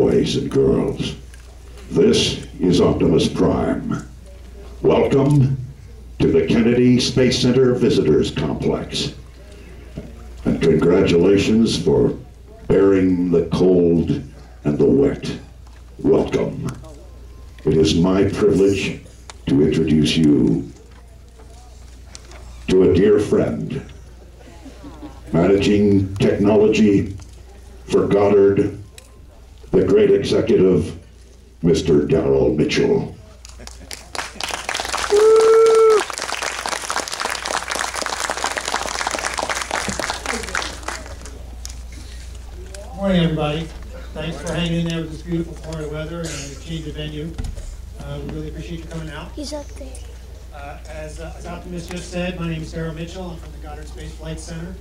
boys and girls. This is Optimus Prime. Welcome to the Kennedy Space Center Visitors Complex. And congratulations for bearing the cold and the wet. Welcome. It is my privilege to introduce you to a dear friend, managing technology for Goddard, the great executive, Mr. Darrell Mitchell. Good morning, everybody. Thanks for hanging in there with this beautiful Florida weather and a change of venue. We really appreciate you coming out. He's up there. As Optimus just said, my name is Darrell Mitchell. I'm from the Goddard Space Flight Center.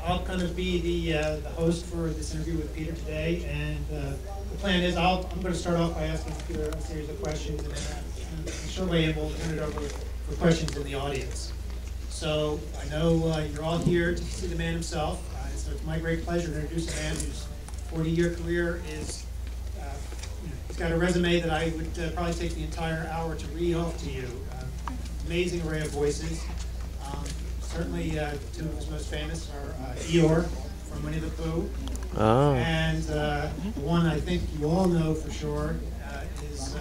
I'll kind of be the host for this interview with Peter today, and the plan is I'm going to start off by asking Peter a series of questions, and then a short way in we'll turn it over for questions in the audience. So I know you're all here to see the man himself, so it's my great pleasure to introduce a man whose 40-year career is, he's got a resume that I would probably take the entire hour to read off to you. Amazing array of voices. Certainly, two of his most famous are Eeyore from Winnie the Pooh, and the one I think you all know for sure is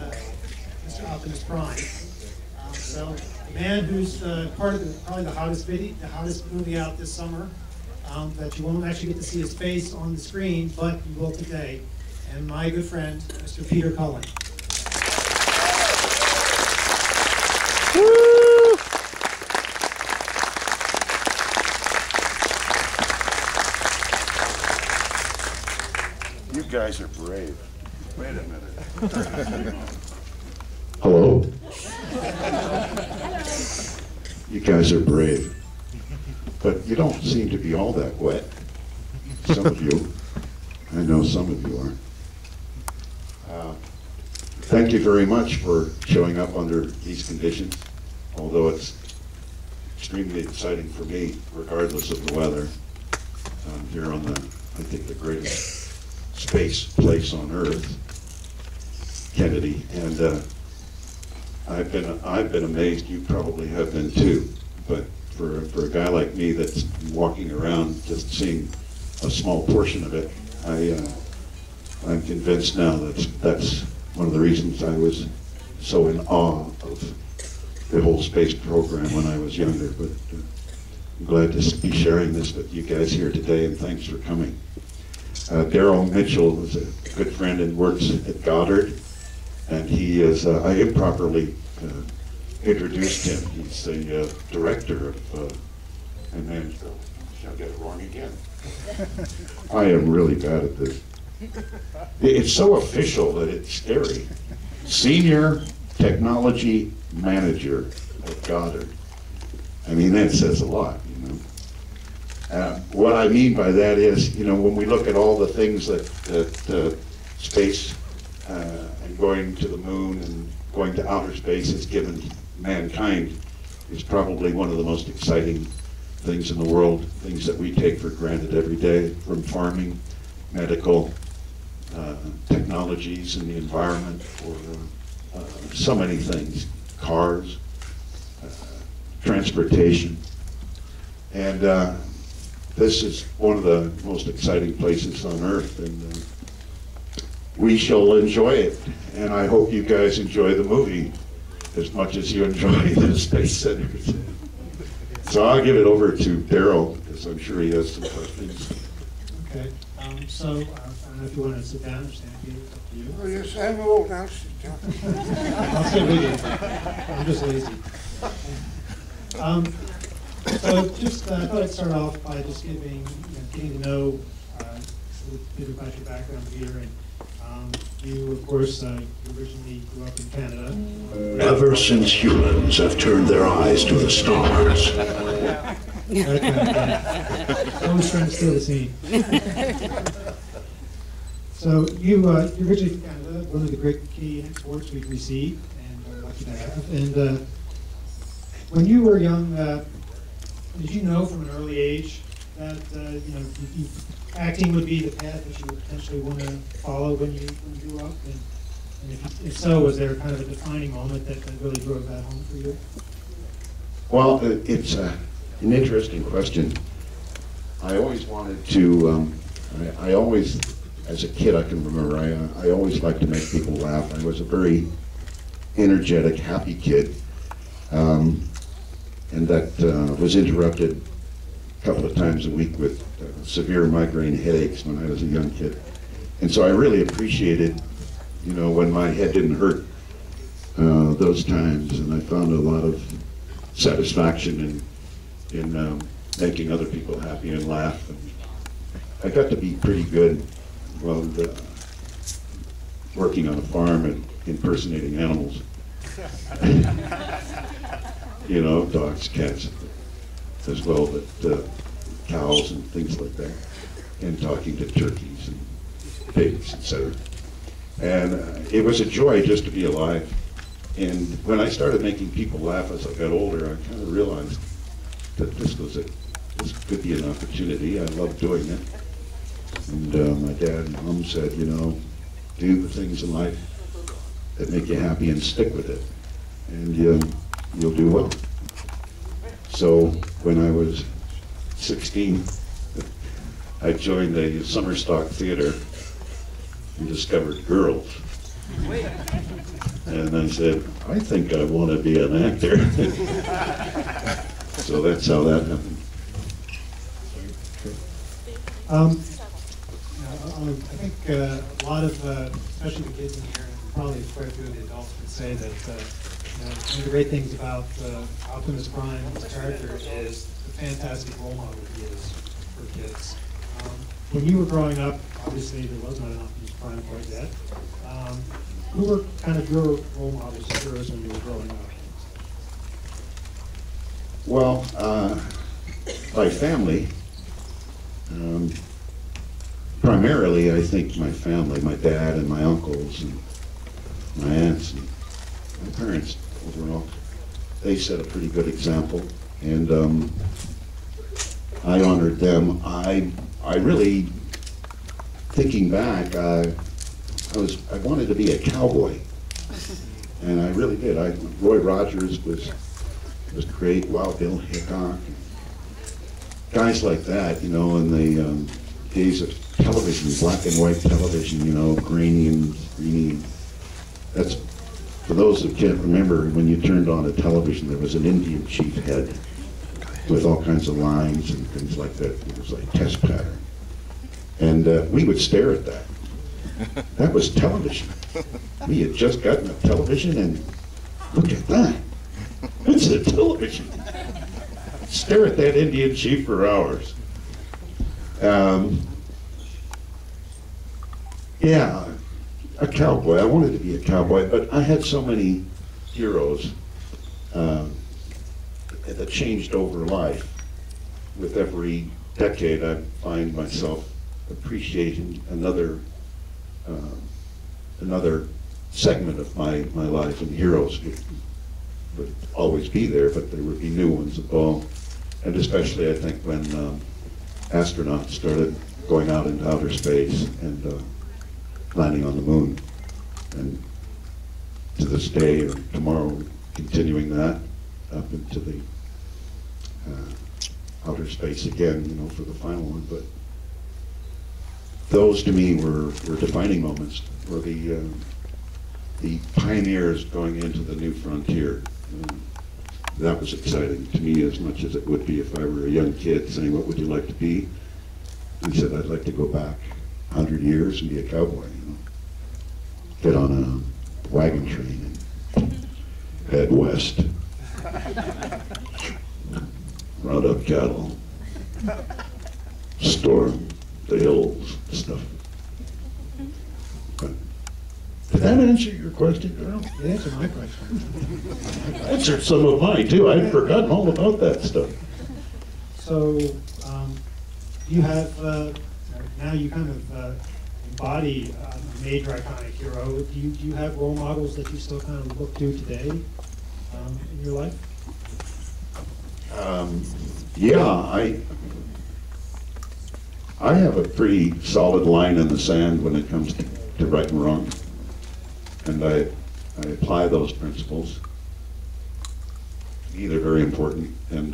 Mr. Optimus Prime. So, the man who's part of probably the hottest movie out this summer, that you won't actually get to see his face on the screen, but you will today, and my good friend, Mr. Peter Cullen. You guys are brave. Wait a minute. Hello? You guys are brave. But you don't seem to be all that wet. Some of you. I know some of you are. Thank you very much for showing up under these conditions, although it's extremely exciting for me, regardless of the weather. I'm here on I think the greatest space place on Earth, Kennedy, and I've been amazed. You probably have been too. But for a guy like me that's walking around just seeing a small portion of it, I'm convinced now that that's one of the reasons I was so in awe of the whole space program when I was younger. But I'm glad to be sharing this with you guys here today, and thanks for coming. Darrell Mitchell is a good friend and works at Goddard, and he is, I improperly introduced him. He's the director of, and then, shall I get it wrong again? I am really bad at this. It's so official that it's scary. Senior Technology Manager at Goddard. I mean, that says a lot, you know. What I mean by that is, you know, when we look at all the things that space and going to the moon and going to outer space has given mankind, is probably one of the most exciting things in the world, things that we take for granted every day, from farming, medical, technologies in the environment, or so many things, cars, transportation. And this is one of the most exciting places on Earth, and we shall enjoy it. And I hope you guys enjoy the movie as much as you enjoy the Space Center. So I'll give it over to Darrell, because I'm sure he has some questions. Okay, so I don't know if you want to sit down or stand here. It's up to you. Oh, yes, I'm old now. Sit down. I'll sit with you. I'm just lazy. So just I thought I'd start off by just getting to know a bit about your background, Peter. And you, of course, originally grew up in Canada. Ever since humans have turned their eyes to the stars. Always trying to steal the scene. So you originally from Canada, one of the great Canadian exports we've received, and we're lucky to have. And when you were young, did you know from an early age that you acting would be the path that you would potentially want to follow when you grew up? And if so, was there kind of a defining moment that really drove that home for you? Well, it's an interesting question. I always wanted to, I always, as a kid I can remember, I always liked to make people laugh. I was a very energetic, happy kid. And that was interrupted a couple of times a week with severe migraine headaches when I was a young kid. And so I really appreciated, you know, when my head didn't hurt those times, and I found a lot of satisfaction in making other people happy and laugh. And I got to be pretty good while working on a farm and impersonating animals. You know, dogs, cats as well, but cows and things like that, and talking to turkeys and pigs, etc. And it was a joy just to be alive. And when I started making people laugh as I got older, I kind of realized that this could be an opportunity. I loved doing it. And my dad and mom said, you know, do the things in life that make you happy and stick with it, and you'll do well. So when I was 16, I joined the summer stock theater and discovered girls. And I said, I think I want to be an actor. So that's how that happened. I think a lot of, especially the kids in here, and probably quite a few of the adults would say that one of the great things about Optimus Prime, his character, is the fantastic role model he is for kids. When you were growing up, obviously there was not an Optimus Prime quite yet. Who were kind of your role models of yours when you were growing up? Well, my family, primarily I think my family, my dad and my uncles and my aunts and my parents overall, they set a pretty good example, and I honored them. I really, thinking back, I wanted to be a cowboy, and I really did. Roy Rogers was great, Wild Bill Hickok, guys like that, you know, in the days of television, black and white television, you know, grainy and greeny. That's, for those that can't remember, when you turned on a television, there was an Indian chief head with all kinds of lines and things like that. It was like test pattern. And we would stare at that. That was television. We had just gotten a television, and look at that. It's a television. Stare at that Indian chief for hours. Yeah, a cowboy. I wanted to be a cowboy, but I had so many heroes that changed over life. With every decade, I find myself appreciating another segment of my life, and heroes would always be there, but there would be new ones as well. And especially, I think, when astronauts started going out into outer space and landing on the moon. And to this day, or tomorrow, continuing that up into the outer space again, you know, for the final one. But those to me were defining moments, were the pioneers going into the new frontier. That was exciting to me as much as it would be if I were a young kid saying, what would you like to be? He said, I'd like to go back 100 years and be a cowboy, you know. Get on a wagon train and head west. Round up cattle. Storm the hills and stuff. But did that answer your question, Earl? It answered my question. Answered some of mine too. I'd forgotten all about that stuff. So, you have, now you kind of embody a major iconic hero. Do you have role models that you still kind of look to today in your life? Yeah, I have a pretty solid line in the sand when it comes to right and wrong, and I apply those principles. To me, they're very important, and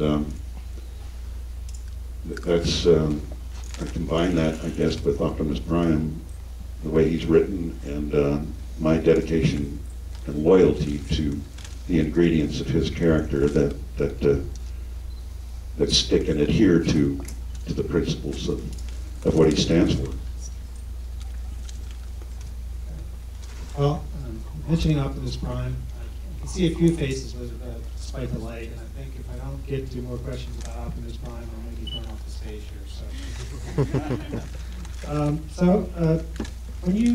that's I combine that, I guess, with Optimus Prime, the way he's written, and my dedication and loyalty to the ingredients of his character that stick and adhere to the principles of what he stands for. Well, mentioning Optimus Prime, I can see a few faces despite the light, and I think if I don't get to more questions about Optimus Prime, I may be thrown off the stage here. So, when you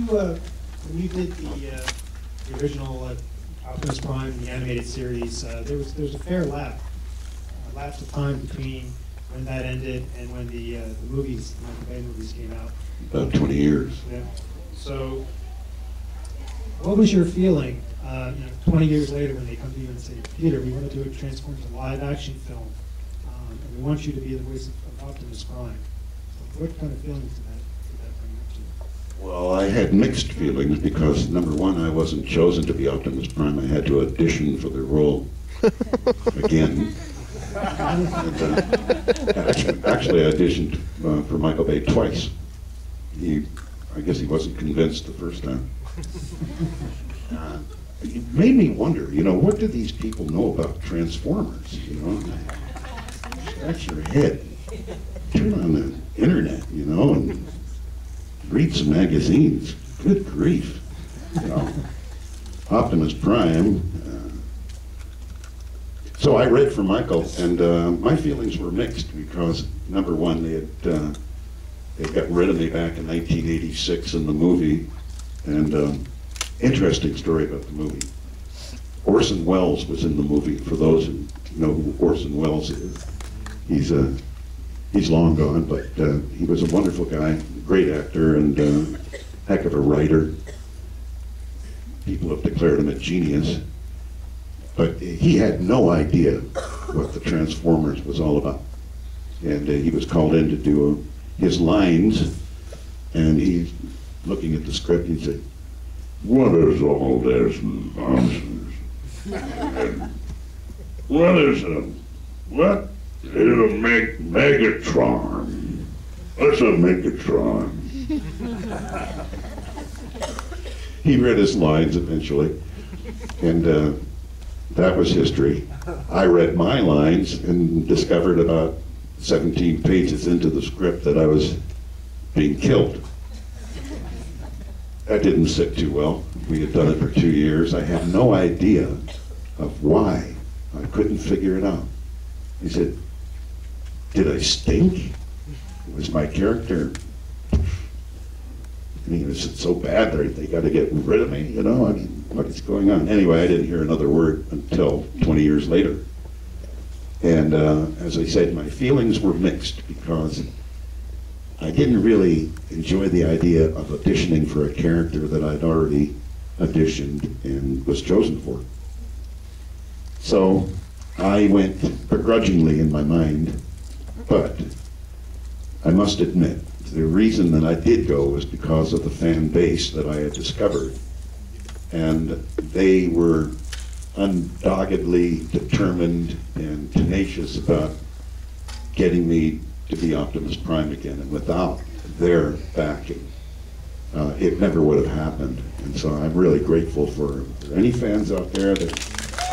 did the original Optimus Prime, the animated series, there was a fair lapse of time between when that ended and when the movies, the Michael Bay movies came out. About 20 years. Yeah. So, what was your feeling, 20 years later when they come to you and say, Peter, we want to do a Transformers live-action film, and we want you to be the voice of Optimus Prime. So what kind of feelings did that bring up to you? Well, I had mixed feelings because, number one, I wasn't chosen to be Optimus Prime. I had to audition for the role again. Actually, I auditioned for Michael Bay twice. I guess he wasn't convinced the first time. It made me wonder, what do these people know about Transformers? Scratch your head, turn on the internet, and read some magazines. Good grief, Optimus Prime. So I read for Michael, and my feelings were mixed because, number one, they got rid of me back in 1986 in the movie, and interesting story about the movie. Orson Welles was in the movie. For those who know who Orson Welles is, he's long gone, but he was a wonderful guy, great actor, and heck of a writer. People have declared him a genius. But he had no idea what the Transformers was all about. And he was called in to do his lines, and he's looking at the script, and he said, "What is all this nonsense? What is it? What? It'll make Megatron. What's a Megatron?" He read his lines eventually, and that was history. I read my lines and discovered about 17 pages into the script that I was being killed. That didn't sit too well. We had done it for 2 years. I had no idea of why. I couldn't figure it out. He said, "Did I stink? Was my character, it's so bad they got to get rid of me, what is going on?" Anyway, I didn't hear another word until 20 years later. And as I said, my feelings were mixed because I didn't really enjoy the idea of auditioning for a character that I'd already auditioned and was chosen for. So I went begrudgingly in my mind, but I must admit, the reason that I did go was because of the fan base that I had discovered. And they were undoggedly determined and tenacious about getting me to be Optimus Prime again. And without their backing, it never would have happened. And so I'm really grateful for any fans out there that,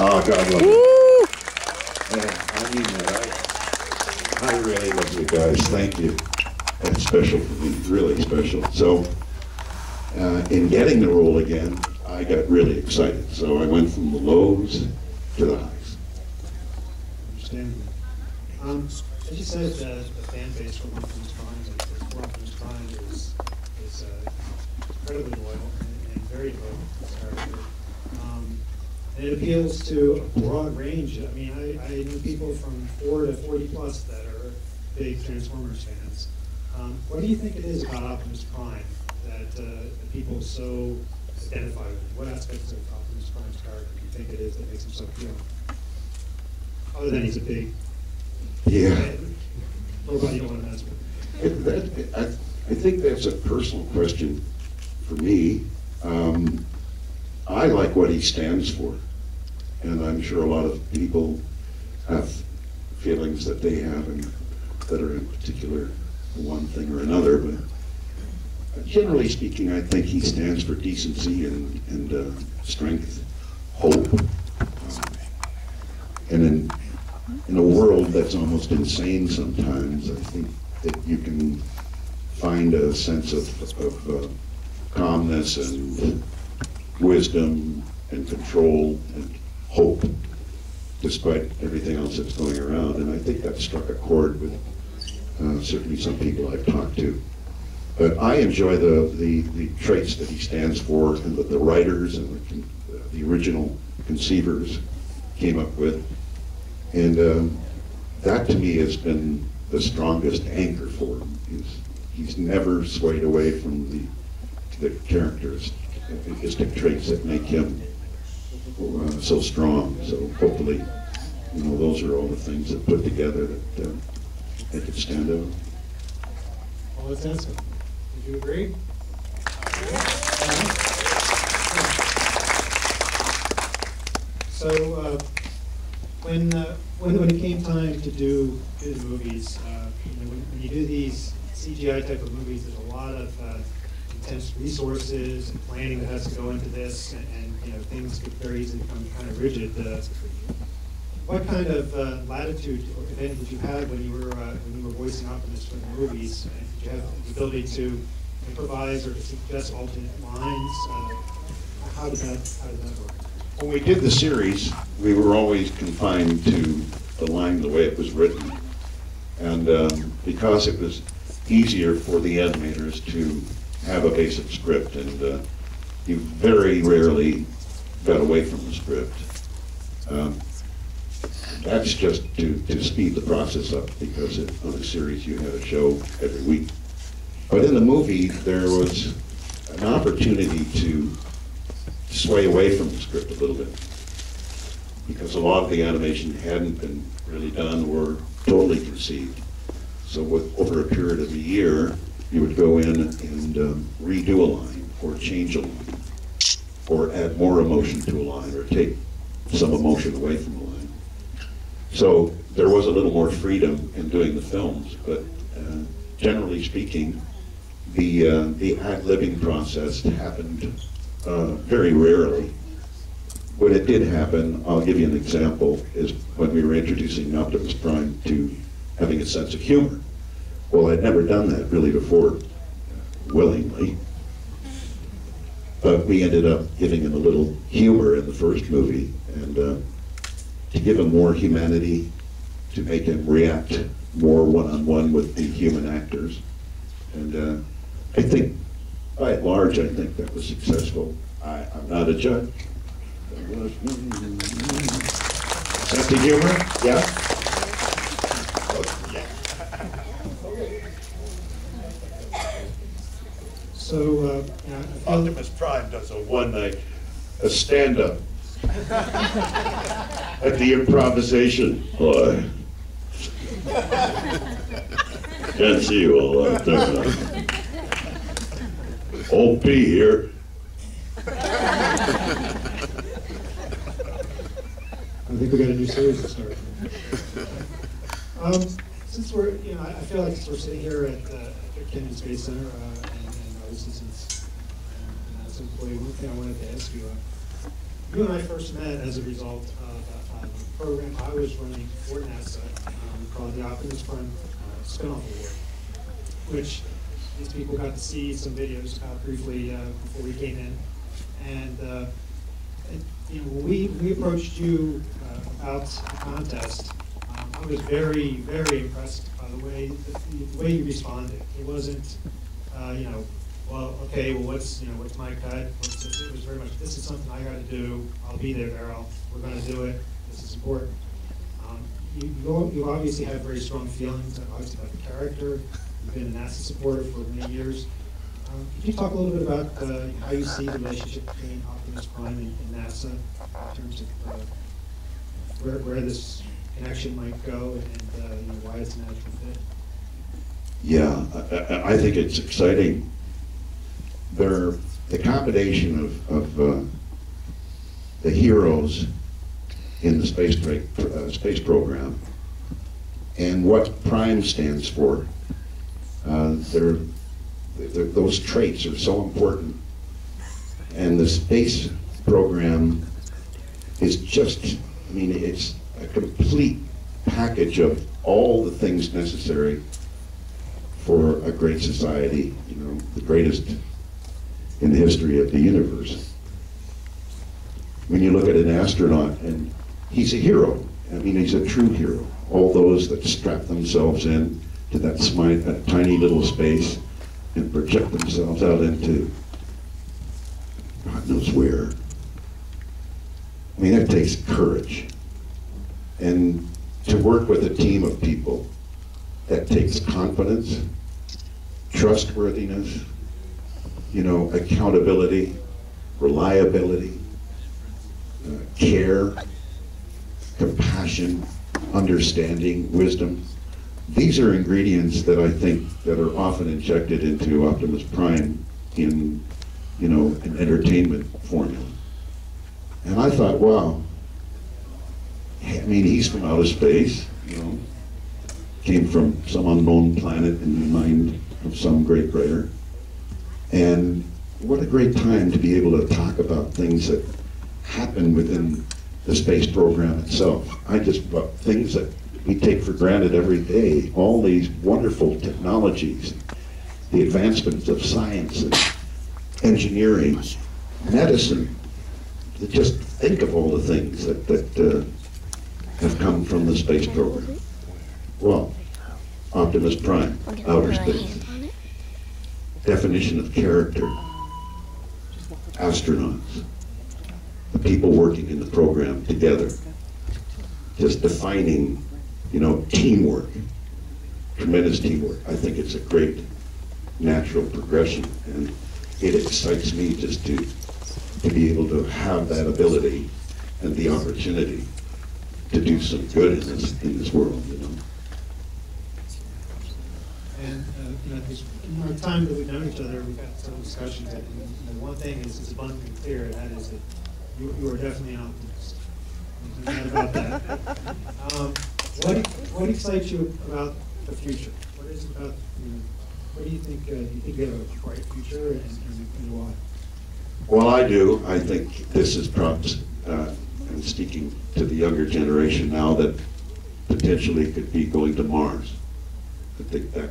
oh, God love you. Yeah, I mean that. I really love you guys. Thank you. That's special for me, really special. So in getting the role again, I got really excited. So I went from the lows to the highs. Understandable. As you said, the fan base for Optimus Prime is incredibly loyal and very loyal to this character. And it appeals to a broad range. I mean, I know people from 4 to 40 plus that are big Transformers fans. What do you think it is about Optimus Prime that people so identify with? What aspects of Optimus Prime's character do you think it is that makes him so appealing? Other than he's a big Yeah. nobody you don't want to mess with. I think that's a personal question for me. I like what he stands for, and I'm sure a lot of people have feelings that they have and that are in particular one thing or another, but generally speaking, I think he stands for decency and strength, hope. And in a world that's almost insane sometimes, I think that you can find a sense of calmness and wisdom and control and hope, despite everything else that's going around. And I think that struck a chord with certainly some people I've talked to. But I enjoy the traits that he stands for and that the writers and the original conceivers came up with. And that to me has been the strongest anchor for him. He's never swayed away from the characteristic traits that make him so strong. So hopefully, those are all the things that put together that make it stand out. Well, let's answer. Would you agree? So when it came time to do the movies, when you do these CGI type of movies, there's a lot of intense resources and planning that has to go into this, and things could very easily become kind of rigid. What kind of latitude, or if any, did you have when you were voicing Optimus for the movies? Did you have the ability to improvise or to suggest alternate lines? How did that work? When we did the series, we were always confined to the line the way it was written. And because it was easier for the animators to have a basic script, and you very rarely got away from the script. That's just to speed the process up, because on a series you had a show every week. But in the movie, there was an opportunity to sway away from the script a little bit, because a lot of the animation hadn't been really done or totally conceived. So over a period of a year, you would go in and redo a line, or change a line, or add more emotion to a line, or take some emotion away from a line. So there was a little more freedom in doing the films, but generally speaking, the ad-libbing process happened very rarely. When it did happen, I'll give you an example, is when we were introducing Optimus Prime to having a sense of humor. Well, I'd never done that really before, willingly. But we ended up giving him a little humor in the first movie, and to give him more humanity, to make him react more one-on-one with the human actors. And I think, by and large, I think that was successful. I'm not a judge. Sense of humor? Yeah? So, Optimus Prime does a one-night, a stand-up at the improvisation. Boy. Can't see you all out there. OP here. I think we got a new series to start. Since we're, I feel like we're sitting here at the Kennedy Space Center, and obviously since as an employee, one thing I wanted to ask you, you and I first met as a result of a program I was running for NASA called the Optimus Prime Spinoff Award, which these people got to see some videos briefly before we came in, and when we approached you about the contest, I was very, very impressed by the way you responded. It wasn't, well, okay, well, what's my cut? It was very much, this is something I got to do. I'll be there, Daryl. We're going to do it. This is important. You obviously have very strong feelings, obviously, about the character. You've been a NASA supporter for many years. Could you talk a little bit about how you see the relationship between Optimus Prime and NASA in terms of where this connection might go and why it's a natural fit? Yeah, I think it's exciting. The combination of the heroes in the space program and what Prime stands for, those traits are so important. And the space program is just, I mean, it's a complete package of all the things necessary for a great society, you know, the greatest in the history of the universe. When you look at an astronaut, and he's a hero. I mean, he's a true hero. All those that strap themselves in to that tiny little space and project themselves out into God knows where. I mean, that takes courage. And to work with a team of people, that takes confidence, trustworthiness, you know, accountability, reliability, care, compassion, understanding, wisdom. These are ingredients that I think that are often injected into Optimus Prime in, you know, an entertainment formula. And I thought, wow, I mean, he's from outer space, you know, came from some unknown planet in the mind of some great writer. And what a great time to be able to talk about things that happen within the space program itself. Things that we take for granted every day, all these wonderful technologies, the advancements of science and engineering, medicine. Just think of all the things that have come from the space program. Well, Optimus Prime, outer space. Definition of character, astronauts, the people working in the program together, just defining, you know, teamwork, tremendous teamwork. I think it's a great natural progression, and it excites me just to be able to have that ability and the opportunity to do some good in this world, you know. And you know, in the time that we've known each other, we've had several discussions, and one thing is abundantly clear, and that is that you are definitely an optimist. There's no doubt about that. What excites you about the future? What is it about, you know, what do you think you have a bright future, and why? Well, I do. I think this is perhaps, I'm speaking to the younger generation now, that potentially could be going to Mars. I think that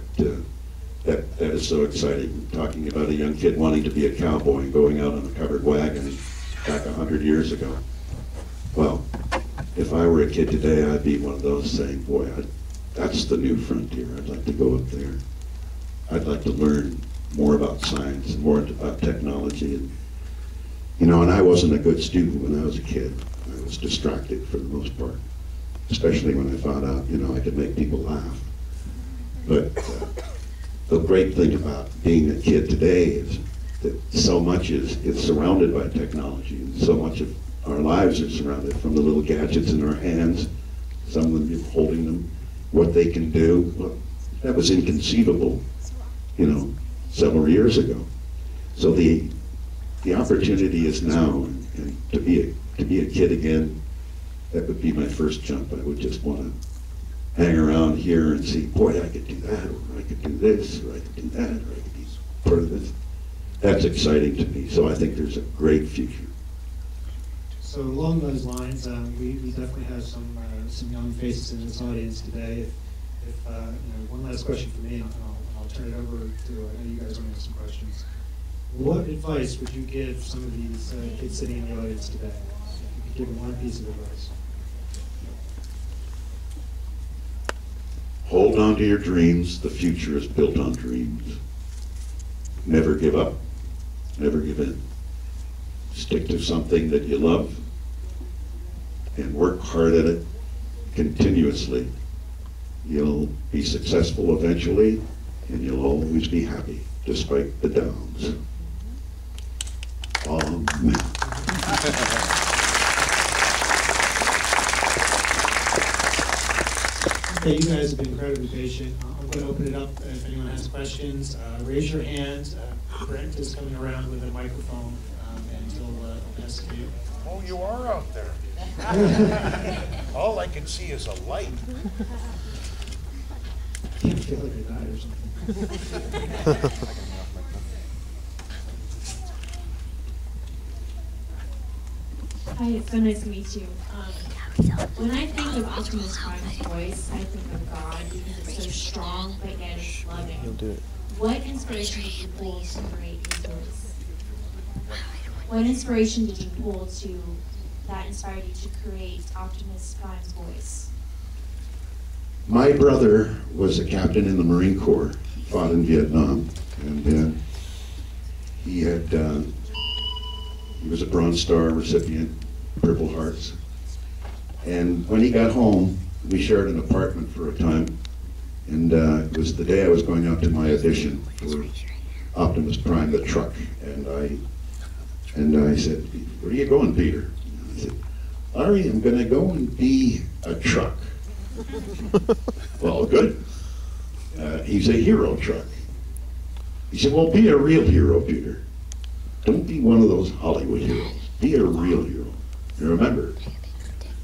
is so exciting. Talking about a young kid wanting to be a cowboy and going out on a covered wagon back 100 years ago. Well, if I were a kid today, I'd be one of those saying, boy, that's the new frontier. I'd like to go up there. I'd like to learn more about science and more about technology. And, you know, and I wasn't a good student when I was a kid. I was distracted for the most part, especially when I found out, you know, I could make people laugh. But the great thing about being a kid today is that so much is surrounded by technology, and so much of our lives are surrounded from the little gadgets in our hands, some of them holding them, what they can do. Well, that was inconceivable, you know, several years ago. So the opportunity is now, and to be a kid again, that would be my first jump. I would just want to hang around here and see, boy, I could do that, or I could do this, or I could do that, or I could be part of this. That's exciting to me. So I think there's a great future. So along those lines, we definitely have some young faces in this audience today. If you know, one last question for me, and I'll turn it over to, I know you guys want to have some questions. What advice would you give some of these kids sitting in the audience today? If you could give them one piece of advice. Hold on to your dreams. The future is built on dreams. Never give up. Never give in. Stick to something that you love and work hard at it continuously. You'll be successful eventually, and you'll always be happy despite the downs. Amen. Okay, you guys have been incredibly patient. I'm could open it up if anyone has questions. Raise your hand. Brent is coming around with a microphone, and he'll pass it to you. Oh, you are out there. All I can see is a light. I can't feel like I died or something. Hi, it's so nice to meet you. When I think of Optimus Prime's voice, I think of God because it's so strong, but yet it's loving. You'll do it. What inspiration did you pull to create his voice? What inspiration did you pull that inspired you to create Optimus Prime's voice? My brother was a captain in the Marine Corps, fought in Vietnam, and he was a Bronze Star recipient, Purple Hearts. And when he got home, we shared an apartment for a time, and it was the day I was going out to my audition for Optimus Prime, the truck, and I said, "Where are you going, Peter?" I said, "Larry, I'm going to go and be a truck." Well, good. He's a hero truck. He said, "Well, be a real hero, Peter. Don't be one of those Hollywood heroes. Be a real hero. And remember,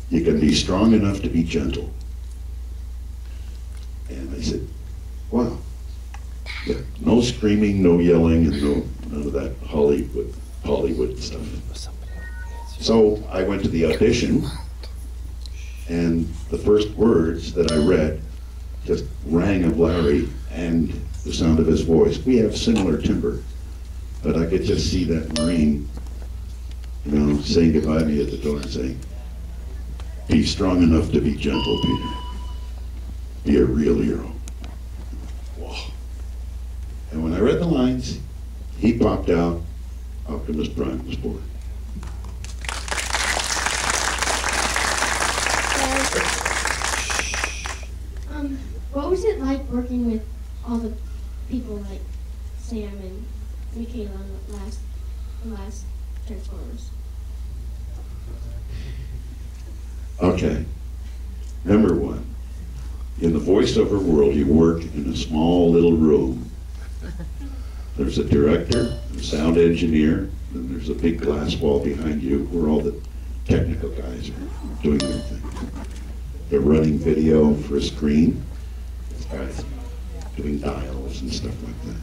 you can be strong enough to be gentle." And I said, "Wow. Yeah, no screaming, no yelling, and none of that Hollywood stuff." So I went to the audition, and the first words that I read just rang of Larry and the sound of his voice. We have similar timbre, but I could just see that Marine, saying goodbye to me at the door and saying, "Be strong enough to be gentle, Peter. Be a real hero." Whoa. And when I read the lines, he popped out, Optimus Prime was born. What was it like working with all the people like Sam and Michaela in the last Transformers? Okay. Number one, in the voiceover world, you work in a small little room. There's a director, a sound engineer, and there's a big glass wall behind you where all the technical guys are doing their thing. They're running video for a screen. This guy's doing dials and stuff like that.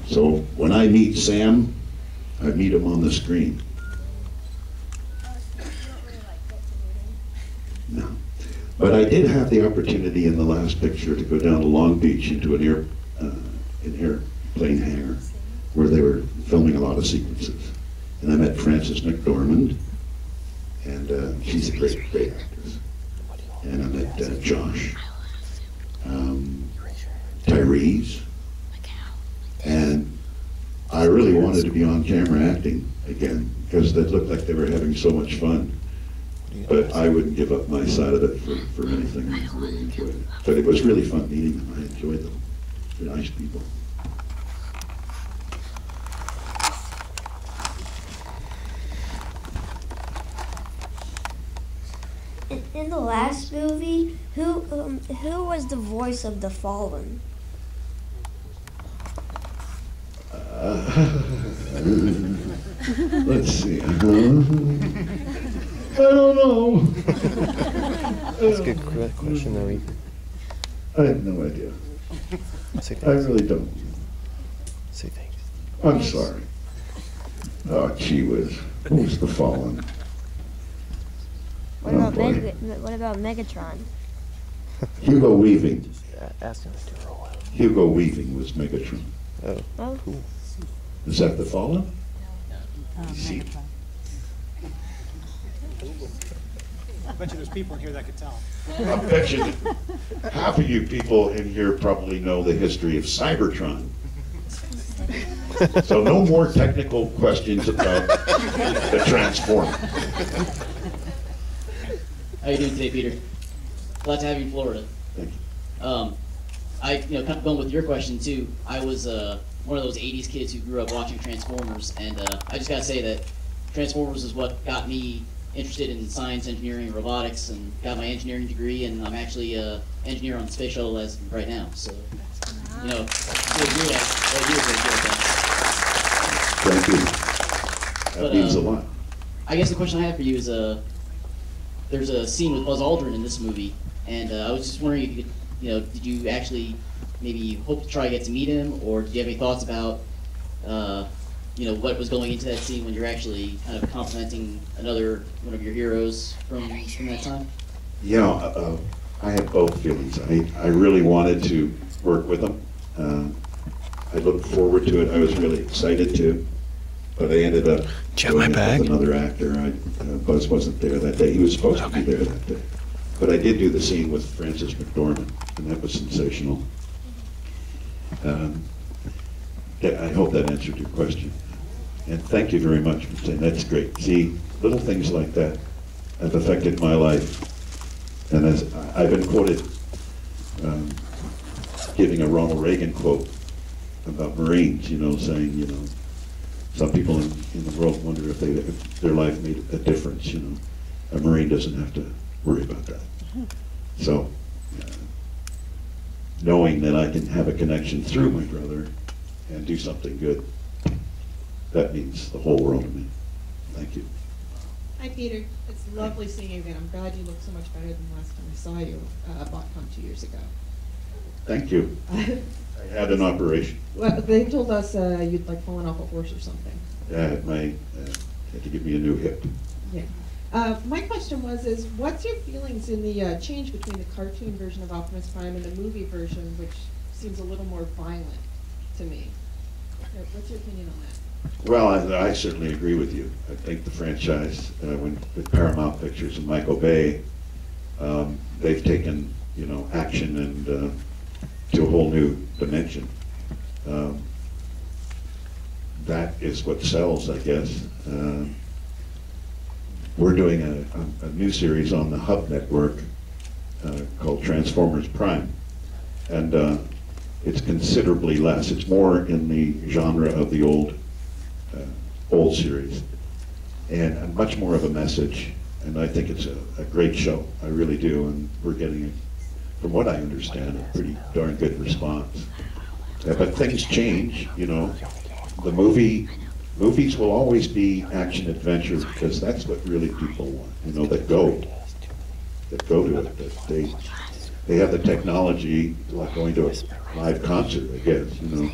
So when I meet Sam, I meet him on the screen. No. But I did have the opportunity in the last picture to go down to Long Beach into an airplane hangar where they were filming a lot of sequences. And I met Frances McDormand, and she's a great actress. And I met Josh, Tyrese, and I really wanted to be on camera acting again because they looked like they were having so much fun. But I wouldn't give up my side of it for anything. I really enjoyed it. But it was really fun meeting them. I enjoyed them. They're nice people. In the last movie, who was the voice of the Fallen? Let's see. I don't know. That's a good question, though, Ethan. I have no idea. Say I thanks. really don't. Say thanks. I'm sorry. Oh, gee whiz. Who's the Fallen? What Oh, about boy. What about Megatron? Hugo Weaving. Just ask him to do it for a while. Hugo Weaving was Megatron. Oh, Oh, cool. Is that the Fallen? See? I bet you there's people in here that could tell. I bet you half of you people in here probably know the history of Cybertron. So no more technical questions about the Transformer. How you doing today, Peter? Glad to have you in Florida. Thank you. Kind of going with your question too. I was one of those '80s kids who grew up watching Transformers, and I just gotta say that Transformers is what got me interested in science, engineering, robotics, and got my engineering degree. And I'm actually engineer on the space shuttle as of right now. So, you know, you're very good at that. Thank you. That But, means a lot. I guess the question I have for you is, there's a scene with Buzz Aldrin in this movie, and I was just wondering if you could, you know, did you actually maybe hope to try to get to meet him, or do you have any thoughts about, you know, what was going into that scene when you're actually kind of complimenting one of your heroes from that time? Yeah, I had both feelings. I really wanted to work with him. I looked forward to it. I was really excited to, but I ended up Check my bag. with another actor. Buzz wasn't there that day. He was supposed to be there that day. But I did do the scene with Frances McDormand, and that was sensational. I hope that answered your question. And thank you very much for saying that's great. See, little things like that have affected my life. And as I've been quoted giving a Ronald Reagan quote about Marines, you know, saying, you know, some people in the world wonder if their life made a difference, you know. A Marine doesn't have to worry about that. So, knowing that I can have a connection through my brother and do something good, that means the whole world to me. Thank you. Hi, Peter. It's lovely seeing you again. I'm glad you look so much better than last time I saw you at BotCon 2 years ago. Thank you. I had an operation. Well, they told us you'd like fallen off a horse or something. Had to give me a new hip. Yeah. My question is what's your feelings in the change between the cartoon version of Optimus Prime and the movie version, which seems a little more violent to me? What's your opinion on that? Well, I certainly agree with you. I think the franchise, with Paramount Pictures and Michael Bay, they've taken, you know, action and to a whole new dimension. That is what sells, I guess. We're doing a new series on the Hub Network called Transformers Prime, and it's considerably less. It's more in the genre of the old series, and much more of a message. And I think it's a great show. I really do, and we're getting, from what I understand, a pretty darn good response. But things change, you know. The movies will always be action adventure because that's what really people want, you know, that go to it. That they have the technology, like going to a live concert, I guess, you know.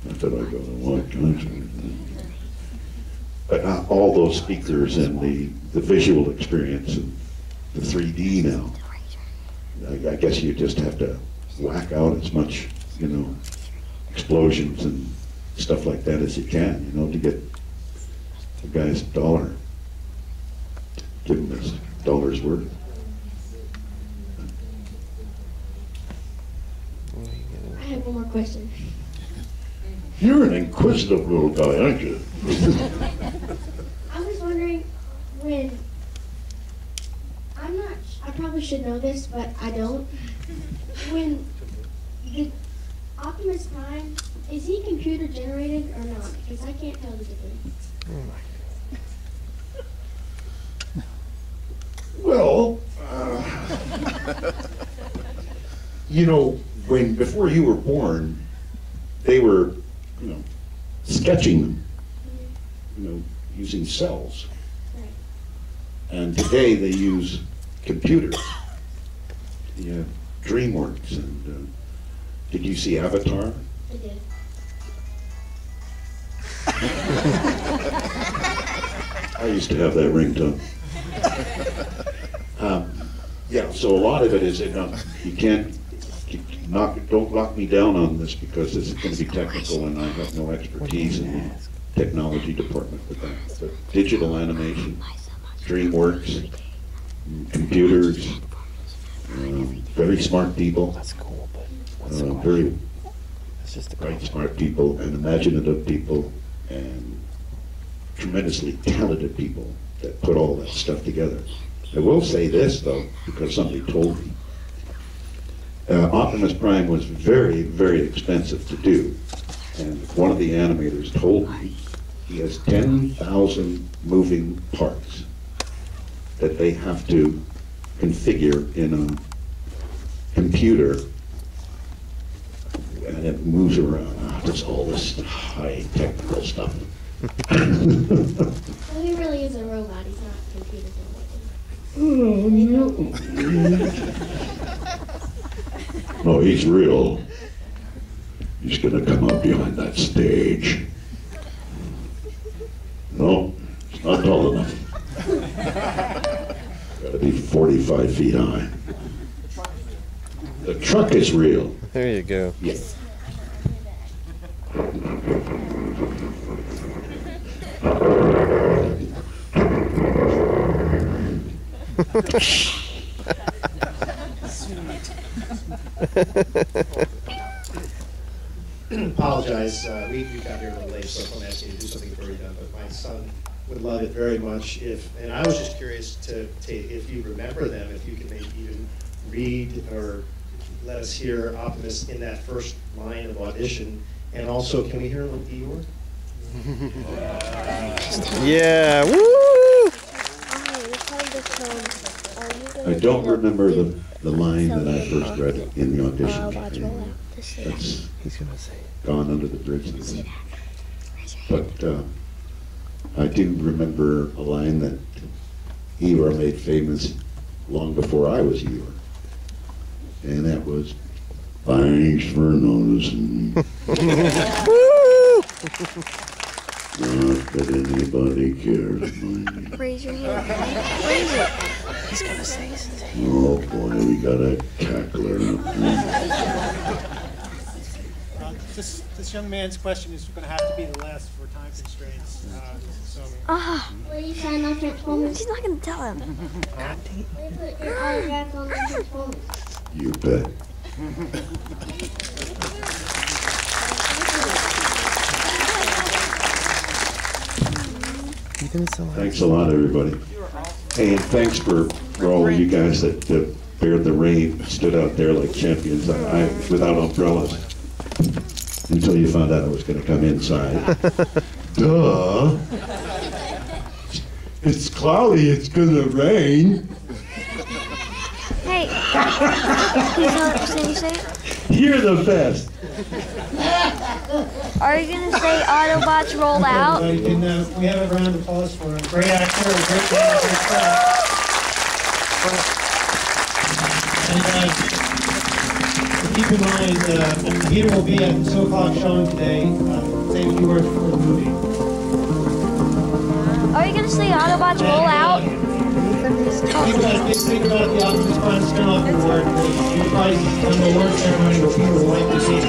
Not that I go to a live concert. But not all those speakers and the visual experience and the 3D now. I guess you just have to whack out as much, you know, explosions and stuff like that as you can, you know, to get the guy's dollar. Give him his dollar's worth. I have one more question. You're an inquisitive little guy, aren't you? I was wondering when, I probably should know this, but I don't. When the Optimus Prime, is he computer generated or not? Because I can't tell the difference. Well, you know, before you were born, they were, you know, sketching them, you know, using cells. Right. And today they use computers. Yeah, DreamWorks. And did you see Avatar? I did. I used to have that ringtone. Yeah, so a lot of it is, you can't, don't lock me down on this because this is going to be technical and I have no expertise in the technology department with that. But digital animation, DreamWorks, computers, very smart people, That's cool, but very it's just a bright, smart people, and imaginative people, and tremendously talented people that put all that stuff together. I will say this, though, because somebody told me. Optimus Prime was very, very expensive to do. And one of the animators told me he has 10,000 moving parts that they have to configure in a computer, and it moves around. There's all this high technical stuff. Well, he really is a robot. He's not a computer generated. Oh, no. No, he's real. He's gonna come up behind that stage. No, it's not tall enough. Gotta be 45 feet high. The truck is real. There you go. Yes. Apologize, we got here a little late, so I'm asking you to do something before you're done, but my son would love it very much if, and I was just curious to if you remember them, if you could maybe even read or let us hear Optimus in that first line of audition, and also, can we hear a little Eeyore? Yeah, woo! I don't remember the line that I first read in the audition. That's He's gonna say. gone under the bridge. But I do remember a line that Eeyore made famous long before I was Eeyore. And that was, "Thanks for noticing. Not that anybody cares, mind. Raise your hand. Raise it. He's gonna say something. Oh boy, we got a cackler. This young man's question is going to have to be the last for time constraints. So Will you sign off Transformers? She's not gonna tell him. Will you put your autograph on the Transformers? You bet. You gonna sell Thanks a lot, everybody. Hey, and thanks for all of you guys that bared the rain, stood out there like champions without umbrellas. Until you found out I was going to come inside. Duh. It's cloudy, it's going to rain. Hey, can you tell us what you say? You're the best. Are you gonna say Autobots roll out? everybody can, we have a round of applause for him. Great actor, great man, great star. And keep in mind, Peter will be at the 2 o'clock showing today. Say a few words for the movie. Are you gonna say Autobots roll out? Think about the Optimus Prime spin-off award. The prize is an award ceremony where people will like to see it.